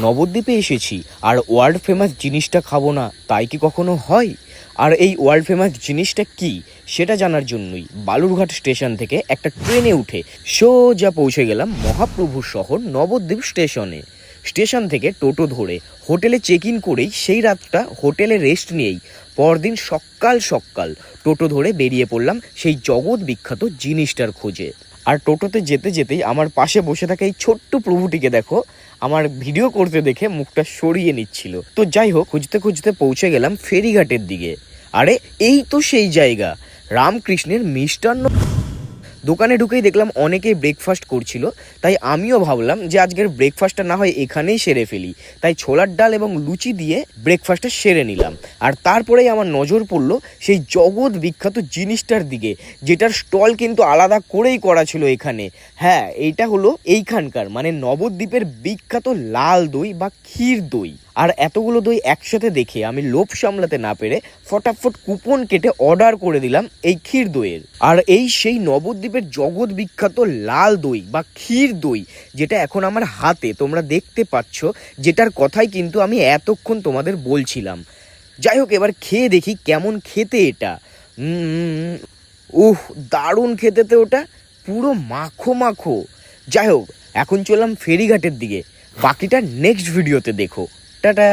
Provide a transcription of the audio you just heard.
নবদ্বীপে এসেছি আর world famous জিনিসটা খাবো না তাই কি কখনো হয়? আর এই ওয়ার্ল্ড ফেমাস জিনিসটা কি সেটা জানার জন্যই বালুরঘাট স্টেশন থেকে একটা ট্রেনে উঠে সোজা পৌঁছে গেলাম মহাপ্রভুর শহর নবদ্বীপ স্টেশনে। স্টেশন থেকে টোটো ধরে হোটেলে চেক ইন করেই সেই রাতটা হোটেলে রেস্ট নিয়েই পরদিন সকাল সকাল টোটো ধরে বেরিয়ে পড়লাম সেই জগৎ বিখ্যাত জিনিসটার খোঁজে। আর টোটোতে যেতে যেতেই আমার পাশে বসে থাকা এই ছোট্ট প্রভুটিকে দেখো, আমার ভিডিও করতে দেখে মুখটা সরিয়ে নিচ্ছিল। তো যাই হোক, খুঁজতে খুঁজতে পৌঁছে গেলাম ফেরিঘাটের দিকে। আরে এই তো সেই জায়গা, রামকৃষ্ণের মিষ্টান্ন দোকানে ঢুকেই দেখলাম অনেকেই ব্রেকফাস্ট করছিল, তাই আমিও ভাবলাম যে আজকের ব্রেকফাস্টটা না হয় এখানেই সেরে ফেলি। তাই ছোলার ডাল এবং লুচি দিয়ে ব্রেকফাস্টটা সেরে নিলাম। আর তারপরেই আমার নজর পড়লো সেই জগৎ বিখ্যাত জিনিসটার দিকে, যেটার স্টল কিন্তু আলাদা করেই করা ছিল এখানে। হ্যাঁ, এইটা হলো এইখানকার মানে নবদ্বীপের বিখ্যাত লাল দই বা ক্ষীর দই। আর এতগুলো দই একসাথে দেখে আমি লোভ সামলাতে না পেরে ফটাফট কুপন কেটে অর্ডার করে দিলাম এই ক্ষীর দইয়ের। আর এই সেই নবদ্বীপের জগৎ বিখ্যাত লাল দই বা ক্ষীর দই, যেটা এখন আমার হাতে তোমরা দেখতে পাচ্ছ, যেটার কথাই কিন্তু আমি এতক্ষণ তোমাদের বলছিলাম। যাই হোক, এবার খেয়ে দেখি কেমন খেতে এটা। দারুণ খেতে তো ওটা, পুরো মাখো মাখো। যাই হোক, এখন চললাম ফেরিঘাটের দিকে, বাকিটা নেক্সট ভিডিওতে দেখো। টাটা।